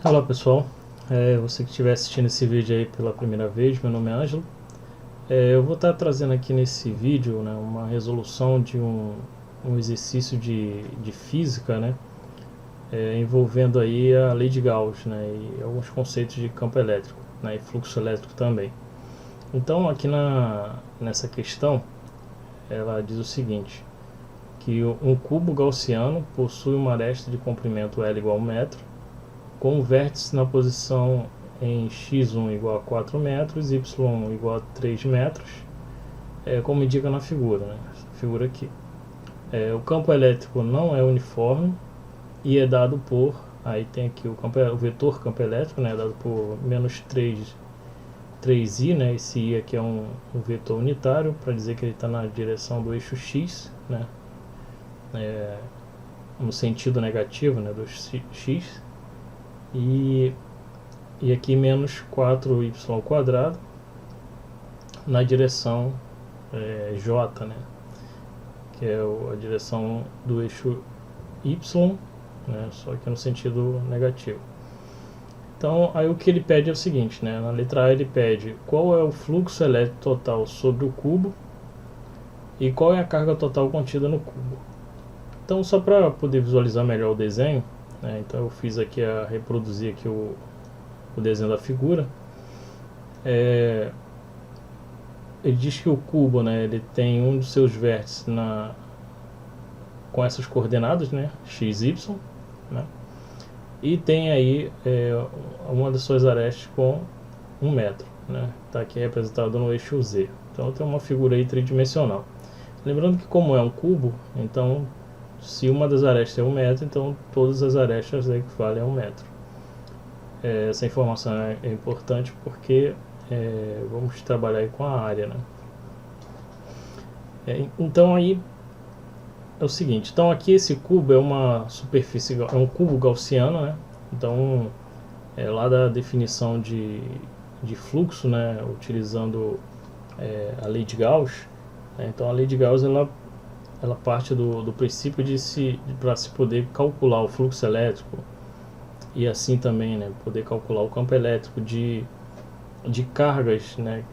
Olá pessoal, você que estiver assistindo esse vídeo aí pela primeira vez, meu nome é Ângelo. Eu vou estar trazendo aqui nesse vídeo, né, uma resolução de um exercício de física, né, envolvendo aí a lei de Gauss, né, e alguns conceitos de campo elétrico, né, e fluxo elétrico também. Então aqui nessa questão, ela diz o seguinte, que um cubo gaussiano possui uma aresta de comprimento L igual a 1 metro, com o vértice na posição em x1 igual a 4 metros, y1 igual a 3 metros, como indica na figura, né? Essa figura aqui. O campo elétrico não é uniforme e é dado por, aí tem aqui o vetor campo elétrico, né, dado por menos 3i, né, esse i aqui é um vetor unitário, para dizer que ele está na direção do eixo x, né, no sentido negativo, né, do x, e aqui menos 4y quadrado na direção j, né, que é a direção do eixo y, né, só que no sentido negativo. Então aí o que ele pede é o seguinte, né, na letra A ele pede qual é o fluxo elétrico total sobre o cubo e qual é a carga total contida no cubo. Então só para poder visualizar melhor o desenho, né, então eu fiz aqui reproduzir aqui o desenho da figura. Ele diz que o cubo, né, ele tem um dos seus vértices com essas coordenadas, né, x, y, né, e tem aí uma das suas arestas com 1 metro, né, está aqui representado no eixo z. Então tem uma figura aí tridimensional. Lembrando que como é um cubo, então se uma das arestas é 1 metro, então todas as arestas equivalem a 1 metro. Essa informação é importante porque vamos trabalhar aí com a área, né? Então aí é o seguinte, então aqui esse cubo é uma superfície, é um cubo gaussiano, né? Então lá da definição de fluxo, né, utilizando a lei de Gauss, né? Então a lei de Gauss ela parte do princípio para se poder calcular o fluxo elétrico e assim também, né, poder calcular o campo elétrico de cargas, né,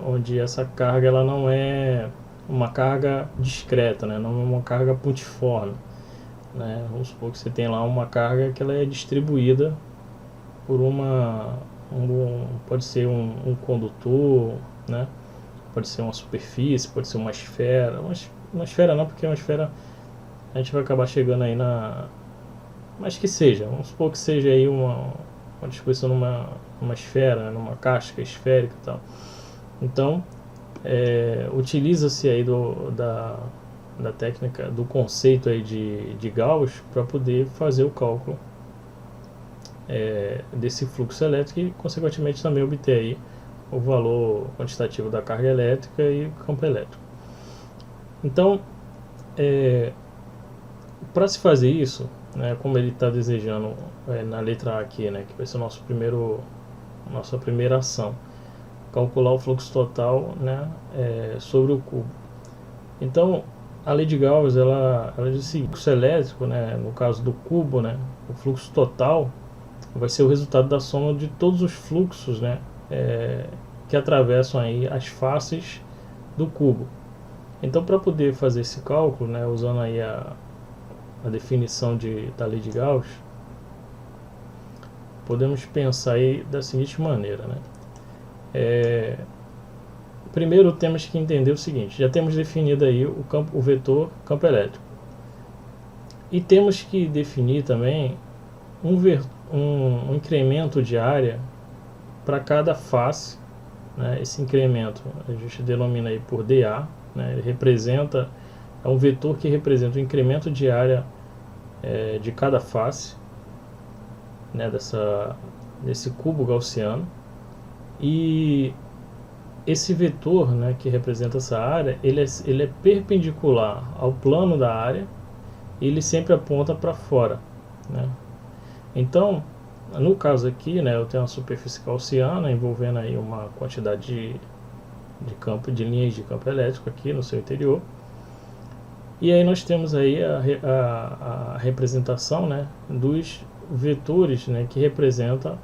onde essa carga ela não é uma carga discreta, né, não é uma carga pontiforme, né. Vamos supor que você tem lá uma carga que ela é distribuída por pode ser um condutor, né, pode ser uma superfície, pode ser uma esfera, uma esfera não, porque uma esfera a gente vai acabar chegando aí mas que seja, vamos supor que seja aí uma distribuição numa esfera, numa casca esférica e tal. Então utiliza-se aí da técnica, do conceito aí de Gauss para poder fazer o cálculo desse fluxo elétrico e consequentemente também obter aí o valor quantitativo da carga elétrica e o campo elétrico. Então para se fazer isso, né, como ele está desejando na letra A aqui, né, que vai ser nossa primeira ação, calcular o fluxo total, né, sobre o cubo. Então a lei de Gauss ela diz o seguinte: o fluxo elétrico, né, no caso do cubo, né, o fluxo total vai ser o resultado da soma de todos os fluxos, né, que atravessam aí as faces do cubo. Então para poder fazer esse cálculo, né, usando aí a definição da lei de Gauss, podemos pensar aí da seguinte maneira, né? Primeiro temos que entender o seguinte: já temos definido aí o vetor campo elétrico e temos que definir também um incremento de área para cada face, né? Esse incremento a gente denomina aí por dA, né? Ele representa, é um vetor que representa o incremento de área de cada face, né, desse cubo gaussiano, e esse vetor, né, que representa essa área, ele é perpendicular ao plano da área e ele sempre aponta para fora, né? Então no caso aqui, né, eu tenho uma superfície gaussiana envolvendo aí uma quantidade de linhas de campo elétrico aqui no seu interior. E aí nós temos aí a representação, né, dos vetores, né, que representam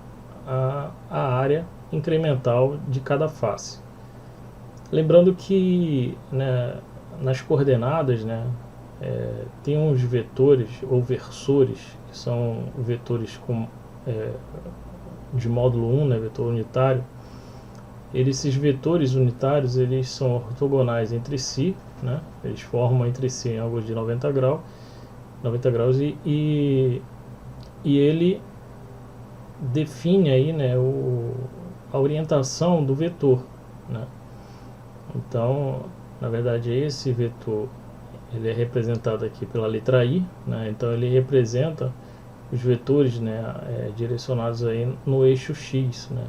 a área incremental de cada face. Lembrando que, né, nas coordenadas, né, tem uns vetores ou versores, que são vetores de módulo 1, né, vetor unitário. Esses vetores unitários, eles são ortogonais entre si, né, eles formam entre si ângulos de 90 graus e ele define aí, né, a orientação do vetor, né. Então, na verdade, esse vetor ele é representado aqui pela letra I, né, então ele representa os vetores, né, direcionados aí no eixo X, né.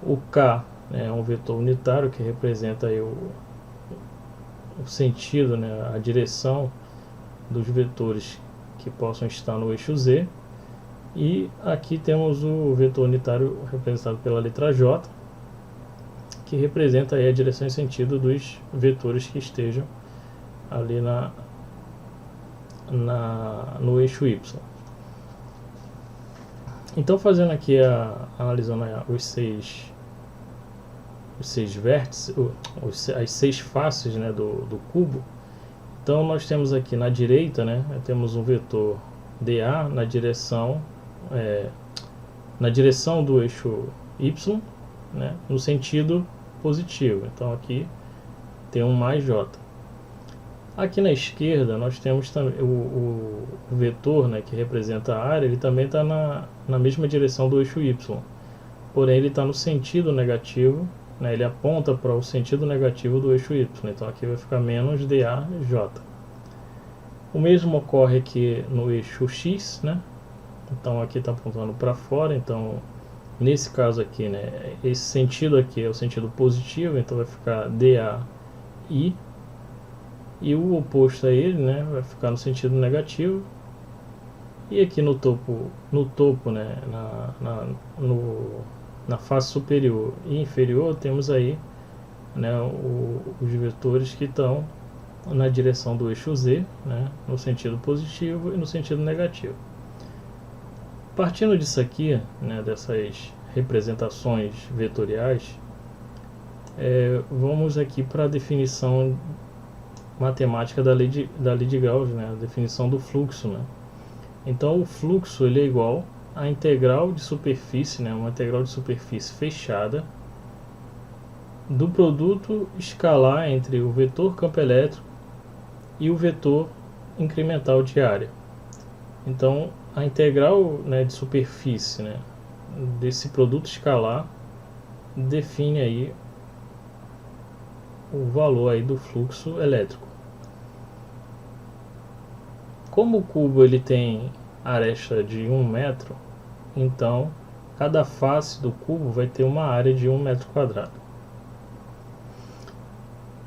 O K, né, é um vetor unitário que representa aí o sentido, né, a direção dos vetores que possam estar no eixo Z. E aqui temos o vetor unitário representado pela letra J, que representa aí a direção e sentido dos vetores que estejam ali no eixo Y. Então, fazendo aqui analisando os seis vértices, as 6 faces, né, do cubo. Então nós temos aqui na direita, né, temos um vetor dA na direção do eixo Y, né, no sentido positivo. Então aqui tem um mais J. Aqui na esquerda nós temos também o vetor, né, que representa a área, ele também está na mesma direção do eixo Y, porém ele está no sentido negativo, né, ele aponta para o sentido negativo do eixo Y, então aqui vai ficar menos dAj. O mesmo ocorre aqui no eixo X, né, então aqui está apontando para fora, então nesse caso aqui, né, esse sentido aqui é o sentido positivo, então vai ficar dAi, e o oposto a ele, né, vai ficar no sentido negativo. E aqui no topo, né, na face superior e inferior, temos aí, né, os vetores que estão na direção do eixo Z, né, no sentido positivo e no sentido negativo. Partindo disso aqui, né, dessas representações vetoriais, vamos aqui para a definição matemática da lei de Gauss, né, a definição do fluxo, né. Então o fluxo ele é igual a integral de superfície, né, uma integral de superfície fechada do produto escalar entre o vetor campo elétrico e o vetor incremental de área. Então a integral, né, de superfície, né, desse produto escalar define aí o valor aí do fluxo elétrico. Como o cubo ele tem aresta de 1 metro, então cada face do cubo vai ter uma área de 1 metro quadrado.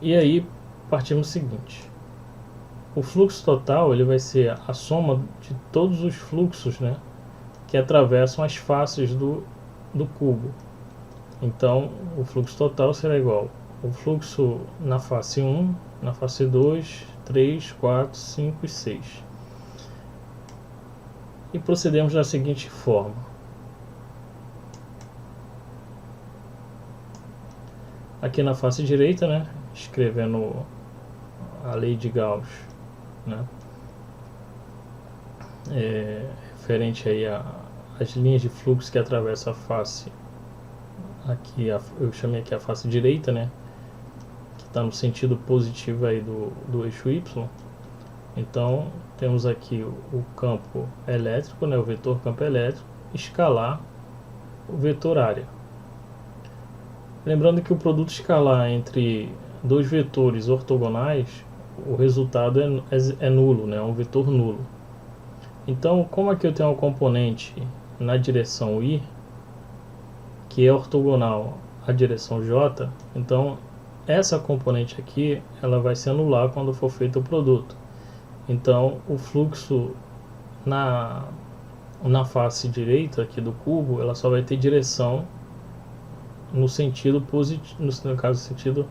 E aí partimos do seguinte: o fluxo total ele vai ser a soma de todos os fluxos, né, que atravessam as faces do cubo. Então o fluxo total será igual ao fluxo na face 1, na face 2, 3, 4, 5 e 6. E procedemos da seguinte forma: aqui na face direita, né, escrevendo a lei de Gauss, né, referente aí às linhas de fluxo que atravessam a face, aqui eu chamei aqui a face direita, né, que está no sentido positivo aí do eixo Y. Então temos aqui o campo elétrico, né, o vetor campo elétrico, escalar o vetor área. Lembrando que o produto escalar entre dois vetores ortogonais, o resultado é nulo, né, é um vetor nulo. Então, como aqui eu tenho um componente na direção I, que é ortogonal à direção J, então essa componente aqui ela vai se anular quando for feito o produto. Então o fluxo na face direita aqui do cubo, ela só vai ter direção no sentido positivo, no caso sentido,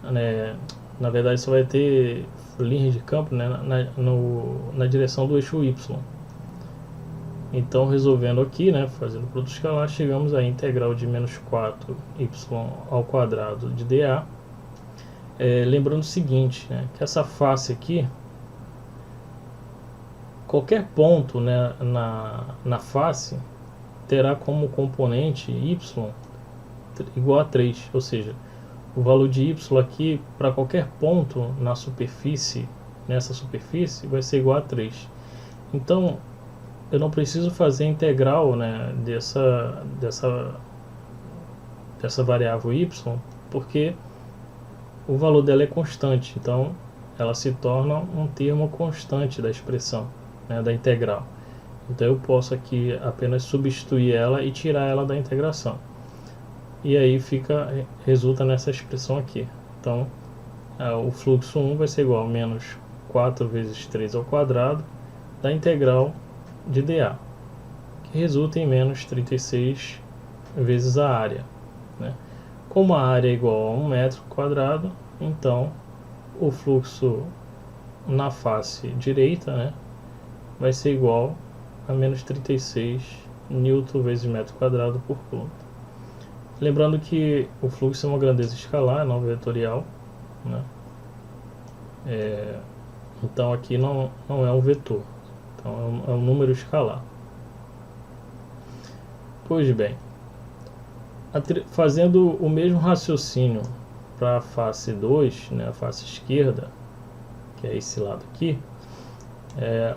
né, na verdade só vai ter linha de campo, né, na direção do eixo Y. Então, resolvendo aqui, né, fazendo produto escalar, chegamos à integral de menos 4y ao quadrado de dA. Lembrando o seguinte, né, que essa face aqui, qualquer ponto, né, na face terá como componente y igual a 3, ou seja, o valor de y aqui para qualquer ponto na superfície, nessa superfície, vai ser igual a 3. Então, eu não preciso fazer a integral, né, dessa variável y, porque o valor dela é constante, então ela se torna um termo constante da expressão, né, da integral. Então eu posso aqui apenas substituir ela e tirar ela da integração. E aí resulta nessa expressão aqui. Então o fluxo 1 vai ser igual a menos 4 vezes 3 ao quadrado da integral de dA, que resulta em menos 36 vezes a área, né? Como a área é igual a 1 metro quadrado, então o fluxo na face direita, né, vai ser igual a menos 36 newton vezes metro quadrado por coulomb. Lembrando que o fluxo é uma grandeza escalar, não vetorial, né? Então aqui não é um vetor, então é um número escalar. Pois bem, fazendo o mesmo raciocínio para a face 2, né, a face esquerda, que é esse lado aqui,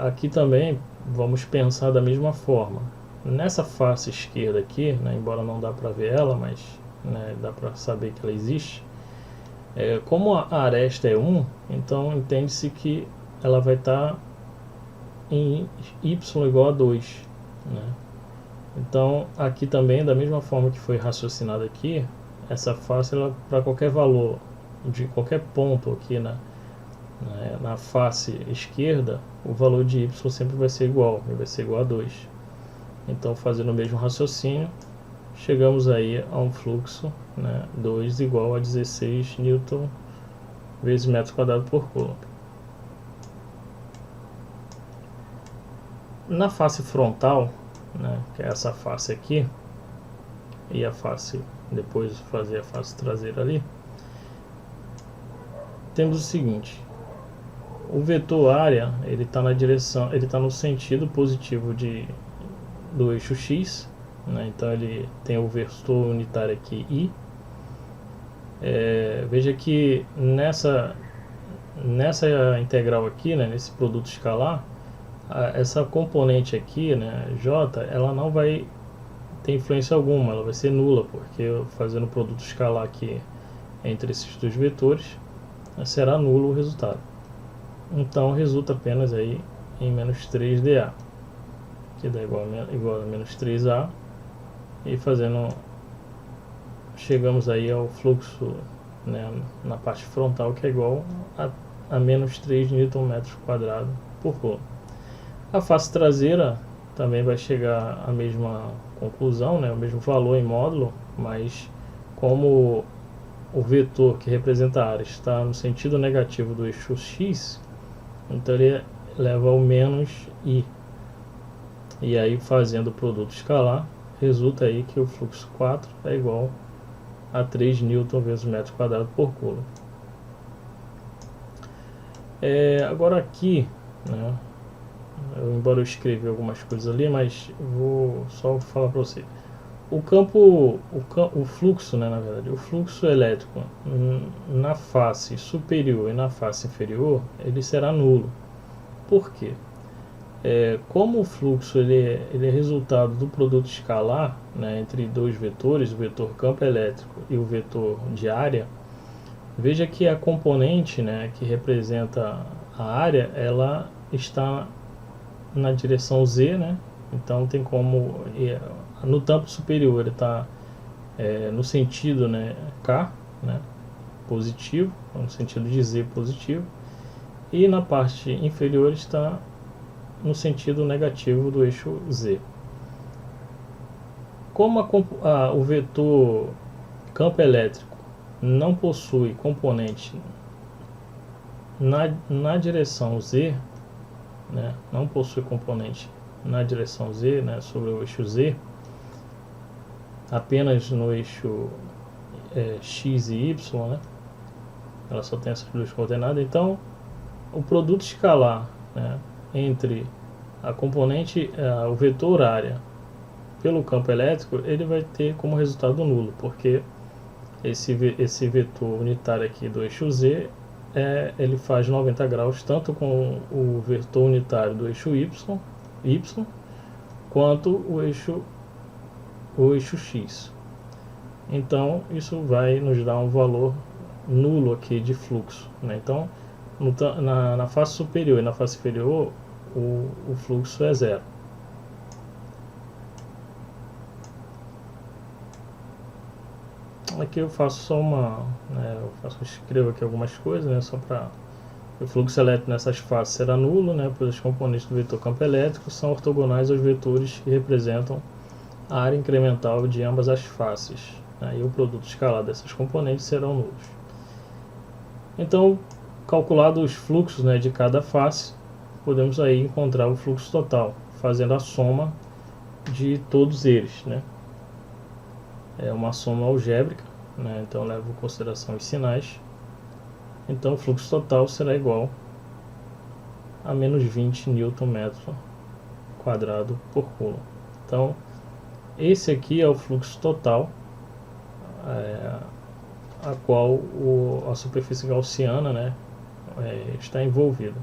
aqui também vamos pensar da mesma forma. Nessa face esquerda aqui, né, embora não dá para ver ela, mas, né, dá para saber que ela existe. Como a aresta é 1, então entende-se que ela vai estar em y igual a 2, né? Então aqui também, da mesma forma que foi raciocinado aqui, essa face, para qualquer valor de qualquer ponto aqui na face esquerda, o valor de y sempre vai ser igual, vai ser igual a 2. Então, fazendo o mesmo raciocínio, chegamos aí a um fluxo, né, 2 igual a 16 newton vezes metro quadrado por coulomb. Na face frontal, né, que é essa face aqui, e a face, depois fazer a face traseira ali, temos o seguinte: o vetor área, ele está na direção, ele está no sentido positivo do eixo x, né? Então ele tem o vetor unitário aqui i. Veja que nessa integral aqui, né, nesse produto escalar, essa componente aqui, né, j, ela não vai ter influência alguma, ela vai ser nula, porque eu fazendo o produto escalar aqui entre esses dois vetores, será nulo o resultado. Então resulta apenas aí em menos 3dA, que dá igual a menos 3A, e chegamos aí ao fluxo, né, na parte frontal, que é igual a menos 3 Nm por coulomb. A face traseira também vai chegar à mesma conclusão, né, o mesmo valor em módulo, mas como o vetor que representa a área está no sentido negativo do eixo x, então ele leva ao menos i. E aí, fazendo o produto escalar, resulta aí que o fluxo 4 é igual a 3 Newton vezes metro quadrado por coulomb. Agora aqui, né, embora eu escrevi algumas coisas ali, mas vou só falar para você. O fluxo, né, na verdade, o fluxo elétrico na face superior e na face inferior, ele será nulo. Por quê? Como o fluxo ele é resultado do produto escalar, né, entre dois vetores, o vetor campo elétrico e o vetor de área, veja que a componente, né, que representa a área, ela está na direção z, né? Então tem como no tampo superior ele está no sentido, né, k, né, positivo, no sentido de z positivo, e na parte inferior está no sentido negativo do eixo z. Como o vetor campo elétrico não possui componente na direção z, né, não possui componente na direção Z, né, sobre o eixo Z, apenas no eixo X e Y, né, ela só tem essas duas coordenadas. Então o produto escalar, né, entre a componente, o vetor área pelo campo elétrico, ele vai ter como resultado nulo, porque esse vetor unitário aqui do eixo Z, ele faz 90 graus tanto com o vetor unitário do eixo Y quanto o eixo X. Então isso vai nos dar um valor nulo aqui de fluxo, né? Então na face superior e na face inferior o fluxo é zero. Aqui eu faço só escrevo aqui algumas coisas, né, só para o fluxo elétrico nessas faces será nulo, né, pois os componentes do vetor campo elétrico são ortogonais aos vetores que representam a área incremental de ambas as faces, né, e o produto escalar dessas componentes serão nulos. Então, calculados os fluxos, né, de cada face, podemos aí encontrar o fluxo total, fazendo a soma de todos eles, né. É uma soma algébrica, né, então levo em consideração os sinais. Então o fluxo total será igual a menos 20 Nm² por coulomb. Então esse aqui é o fluxo total a qual a superfície gaussiana, né, está envolvida.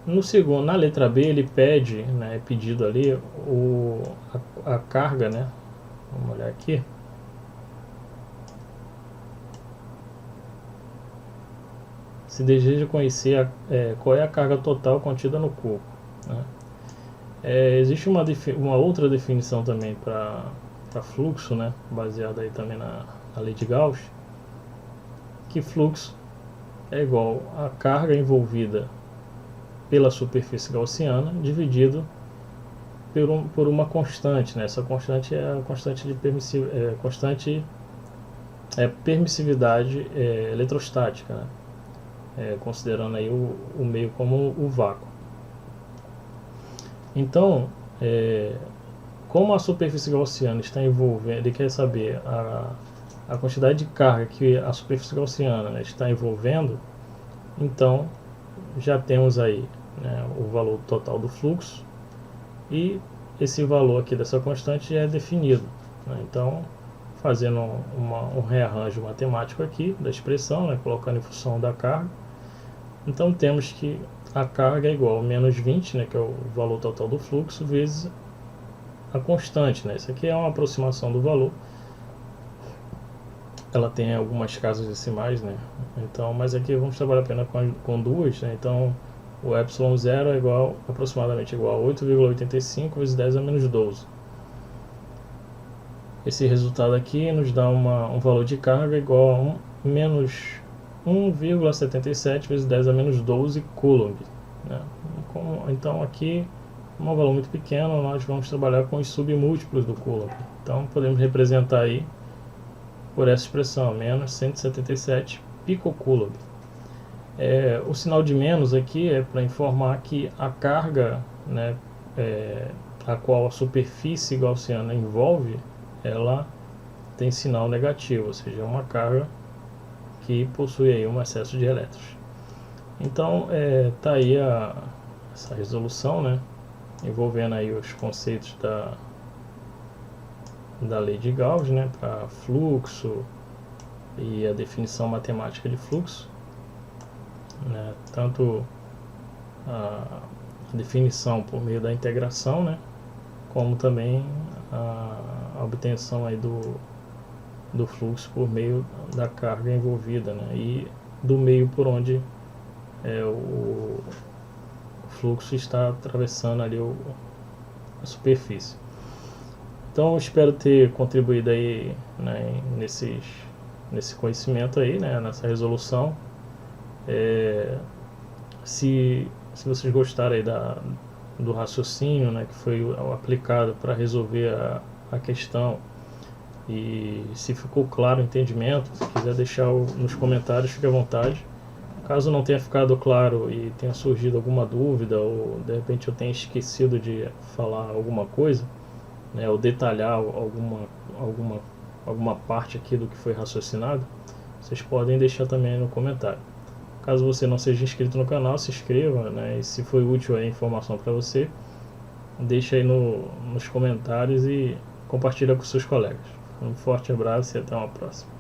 No segundo, na letra B, ele pede, né, é pedido ali a carga, né? Vamos olhar aqui. Se deseja conhecer qual é a carga total contida no corpo, né? Existe uma outra definição também para fluxo, né, baseada aí também na lei de Gauss, que fluxo é igual a carga envolvida pela superfície gaussiana dividido por uma constante, né? Essa constante é a constante de permissividade eletrostática, né? Considerando aí o meio como o vácuo. Então, como a superfície gaussiana está envolvendo, ele quer saber a quantidade de carga que a superfície gaussiana, né, está envolvendo, então já temos aí, né, o valor total do fluxo, e esse valor aqui dessa constante já é definido, né? Então, fazendo um rearranjo matemático aqui da expressão, né, colocando em função da carga, então temos que a carga é igual a menos 20, né, que é o valor total do fluxo, vezes a constante, né? Isso aqui é uma aproximação do valor, ela tem algumas casas decimais, né? Então, mas aqui vamos trabalhar apenas com duas, né? Então o ε0 é aproximadamente igual a 8,85 vezes 10 a menos 12. Esse resultado aqui nos dá um valor de carga igual a menos 1,77 vezes 10 a menos 12 coulomb, né? Então aqui, um valor muito pequeno, nós vamos trabalhar com os submúltiplos do coulomb. Então podemos representar aí por essa expressão, menos 177 picocoulomb. O sinal de menos aqui é para informar que a carga, né, a qual a superfície gaussiana envolve, ela tem sinal negativo, ou seja, é uma carga que possui aí um excesso de elétrons. Então tá aí essa resolução, né, envolvendo aí os conceitos da lei de Gauss, né, para fluxo e a definição matemática de fluxo, né, tanto a definição por meio da integração, né, como também a obtenção aí do fluxo por meio da carga envolvida, né, e do meio por onde o fluxo está atravessando ali a superfície. Então espero ter contribuído aí, né, nesse conhecimento aí, né, nessa resolução. Se vocês gostarem aí do raciocínio, né, que foi aplicado para resolver a questão, e se ficou claro o entendimento, se quiser deixar nos comentários, fique à vontade. Caso não tenha ficado claro e tenha surgido alguma dúvida, ou de repente eu tenha esquecido de falar alguma coisa, né, ou detalhar alguma parte aqui do que foi raciocinado, vocês podem deixar também no comentário. Caso você não seja inscrito no canal, se inscreva, né, e se foi útil a informação para você, deixa aí nos comentários e compartilha com seus colegas. Um forte abraço e até uma próxima.